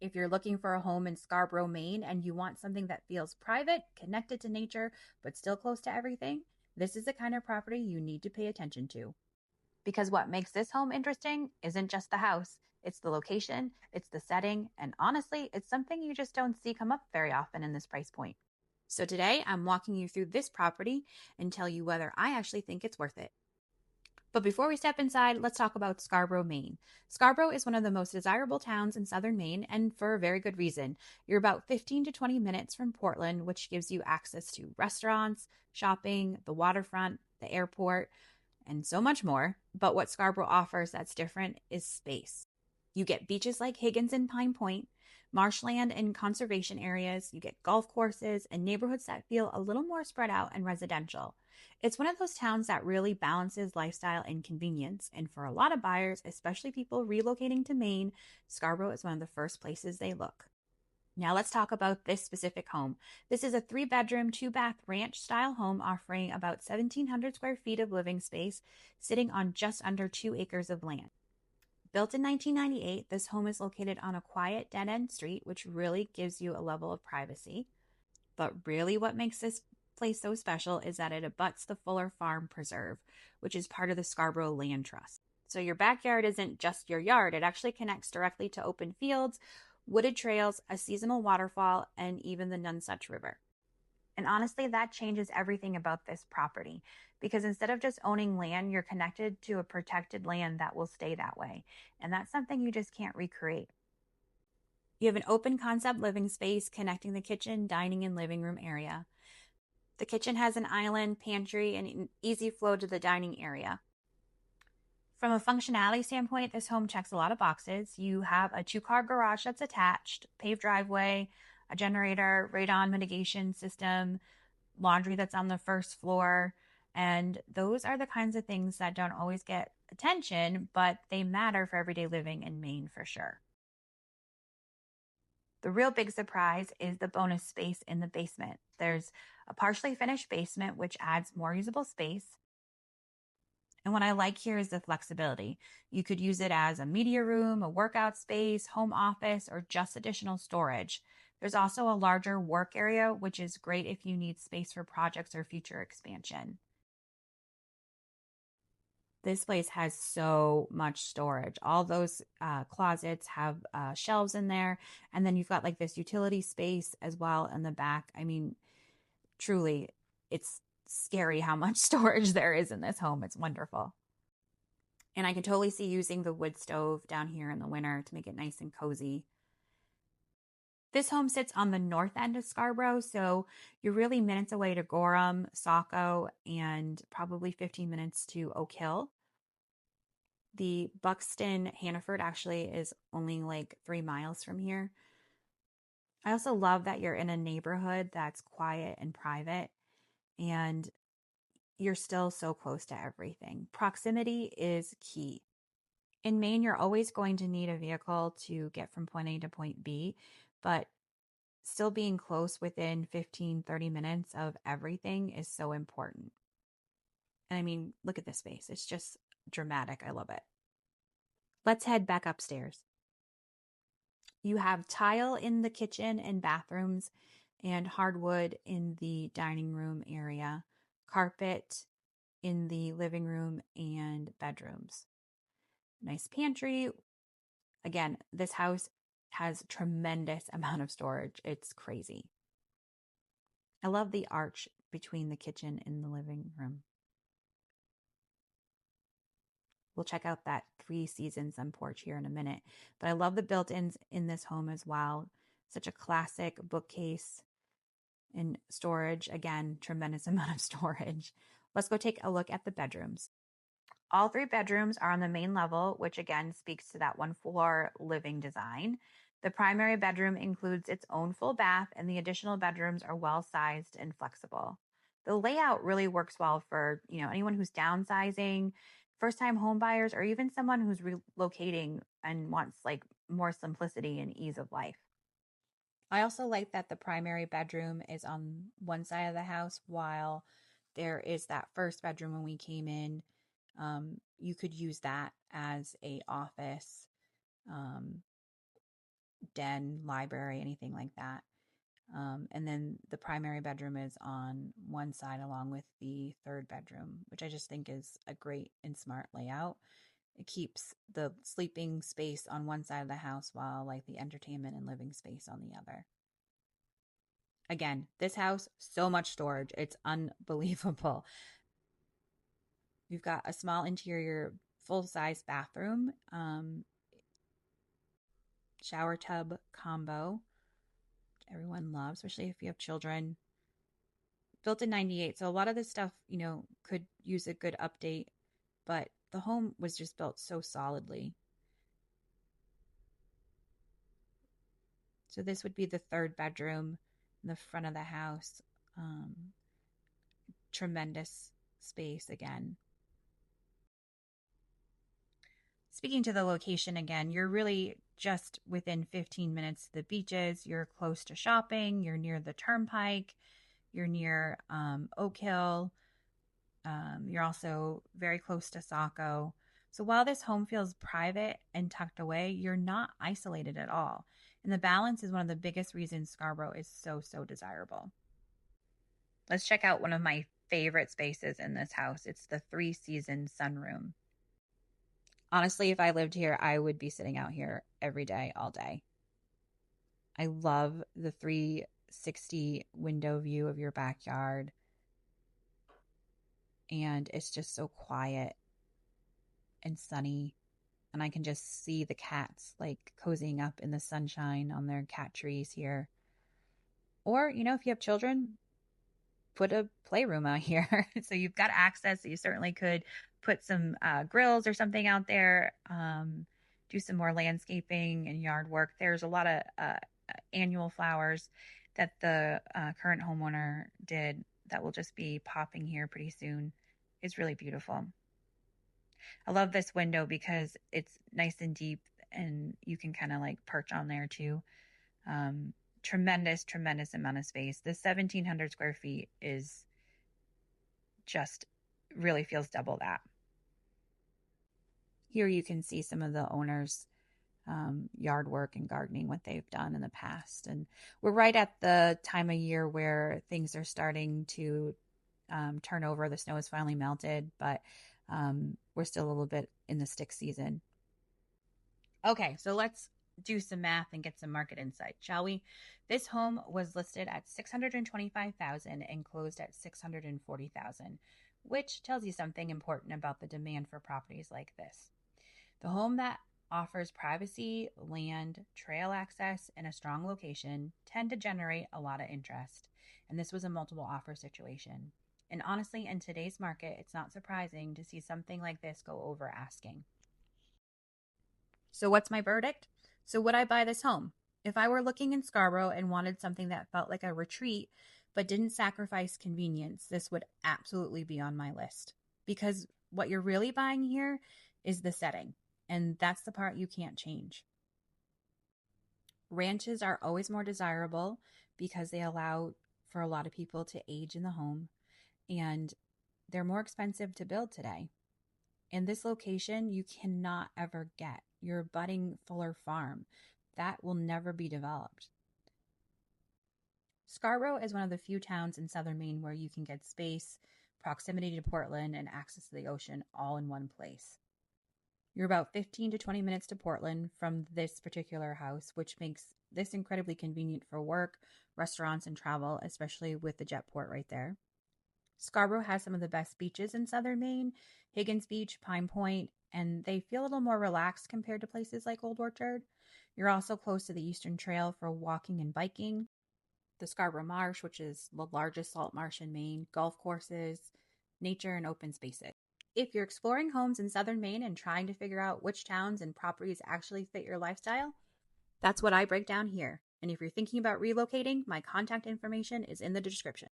If you're looking for a home in Scarborough, Maine, and you want something that feels private, connected to nature, but still close to everything, this is the kind of property you need to pay attention to. Because what makes this home interesting isn't just the house, it's the location, it's the setting, and honestly, it's something you just don't see come up very often in this price point. So today, I'm walking you through this property and tell you whether I actually think it's worth it. But before we step inside, let's talk about Scarborough, Maine. Scarborough is one of the most desirable towns in southern Maine, and for a very good reason. You're about 15 to 20 minutes from Portland, which gives you access to restaurants, shopping, the waterfront, the airport, and so much more. But what Scarborough offers that's different is space. You get beaches like Higgins and Pine Point, marshland and conservation areas. You get golf courses and neighborhoods that feel a little more spread out and residential. It's one of those towns that really balances lifestyle and convenience. And for a lot of buyers, especially people relocating to Maine, Scarborough is one of the first places they look. Now let's talk about this specific home. This is a 3-bedroom, 2-bath ranch style home offering about 1,700 square feet of living space, sitting on just under 2 acres of land. Built in 1998, this home is located on a quiet dead end street, which really gives you a level of privacy. But really, what makes this place so special is that it abuts the Fuller Farm Preserve, which is part of the Scarborough Land Trust. So your backyard isn't just your yard, it actually connects directly to open fields, wooded trails, a seasonal waterfall, and even the Nonsuch River. And honestly, that changes everything about this property because instead of just owning land, you're connected to a protected land that will stay that way. And that's something you just can't recreate. You have an open concept living space connecting the kitchen, dining, and living room area. The kitchen has an island, pantry, and an easy flow to the dining area. From a functionality standpoint, this home checks a lot of boxes. You have a 2-car garage that's attached, paved driveway, a generator, radon mitigation system, laundry that's on the first floor. And those are the kinds of things that don't always get attention, but they matter for everyday living in Maine for sure. The real big surprise is the bonus space in the basement. There's a partially finished basement, which adds more usable space. And what I like here is the flexibility. You could use it as a media room, a workout space, home office, or just additional storage. There's also a larger work area, which is great if you need space for projects or future expansion. This place has so much storage. All those closets have shelves in there. And then you've got like this utility space as well in the back. I mean, truly, it's scary how much storage there is in this home. It's wonderful. And I can totally see using the wood stove down here in the winter to make it nice and cozy. This home sits on the north end of Scarborough, so you're really minutes away to Gorham, Saco, and probably 15 minutes to Oak Hill. The Buxton Hannaford actually is only like 3 miles from here. I also love that you're in a neighborhood that's quiet and private, and you're still so close to everything. Proximity is key. In Maine, you're always going to need a vehicle to get from point A to point B, but still being close within 15, 30 minutes of everything is so important. And I mean, look at this space. It's just dramatic. I love it. Let's head back upstairs. You have tile in the kitchen and bathrooms and hardwood in the dining room area, carpet in the living room and bedrooms. Nice pantry. Again, this house has tremendous amount of storage. It's crazy. I love the arch between the kitchen and the living room. We'll check out that 3 Seasons on porch here in a minute. But I love the built-ins in this home as well. Such a classic bookcase and storage. Again, tremendous amount of storage. Let's go take a look at the bedrooms. All 3 bedrooms are on the main level, which again speaks to that 1-floor living design. The primary bedroom includes its own full bath, and the additional bedrooms are well sized and flexible. The layout really works well for anyone who's downsizing, first-time home buyers, or even someone who's relocating and wants like more simplicity and ease of life. I also like that the primary bedroom is on one side of the house while there is that first bedroom when we came in. You could use that as a office. Um, den, library, anything like that. And then the primary bedroom is on one side along with the third bedroom, which I just think is a great and smart layout. It keeps the sleeping space on one side of the house while like the entertainment and living space on the other. Again, this house, so much storage. It's unbelievable. We've got a small interior full size bathroom, shower tub combo. Everyone loves, especially if you have children. Built in 98. So a lot of this stuff, could use a good update, but the home was just built so solidly. So this would be the third bedroom in the front of the house. Tremendous space again. Speaking to the location again, you're really just within 15 minutes to the beaches. You're close to shopping. You're near the turnpike. You're near Oak Hill. You're also very close to Saco. So while this home feels private and tucked away, you're not isolated at all. And the balance is one of the biggest reasons Scarborough is so, so desirable. Let's check out one of my favorite spaces in this house. It's the 3-season sunroom. Honestly, if I lived here, I would be sitting out here every day, all day. I love the 360 window view of your backyard. And it's just so quiet and sunny. And I can just see the cats like cozying up in the sunshine on their cat trees here. Or, if you have children, put a playroom out here. So you've got access. So you certainly could put some grills or something out there, do some more landscaping and yard work. There's a lot of annual flowers that the current homeowner did that will just be popping here pretty soon. It's really beautiful. I love this window because it's nice and deep and you can kind of like perch on there too. Tremendous amount of space. The 1,700 square feet is just really feels double that. Here you can see some of the owners' yard work and gardening, what they've done in the past. And we're right at the time of year where things are starting to turn over. The snow has finally melted, but we're still a little bit in the stick season. Okay, so let's do some math and get some market insight, shall we? This home was listed at $625,000 and closed at $640,000, which tells you something important about the demand for properties like this. The home that offers privacy, land, trail access, and a strong location tend to generate a lot of interest. And this was a multiple offer situation. And honestly, in today's market, it's not surprising to see something like this go over asking. So what's my verdict? So would I buy this home? If I were looking in Scarborough and wanted something that felt like a retreat but didn't sacrifice convenience, this would absolutely be on my list. Because what you're really buying here is the setting, and that's the part you can't change. Ranches are always more desirable because they allow for a lot of people to age in the home, and they're more expensive to build today. In this location, you cannot ever get your abutting Fuller Farm. That will never be developed. Scarborough is one of the few towns in Southern Maine where you can get space, proximity to Portland, and access to the ocean all in one place. You're about 15 to 20 minutes to Portland from this particular house, which makes this incredibly convenient for work, restaurants, and travel, especially with the jet port right there. Scarborough has some of the best beaches in Southern Maine, Higgins Beach, Pine Point, and they feel a little more relaxed compared to places like Old Orchard. You're also close to the Eastern Trail for walking and biking, the Scarborough Marsh, which is the largest salt marsh in Maine, golf courses, nature, and open spaces. If you're exploring homes in Southern Maine and trying to figure out which towns and properties actually fit your lifestyle, that's what I break down here. And if you're thinking about relocating, my contact information is in the description.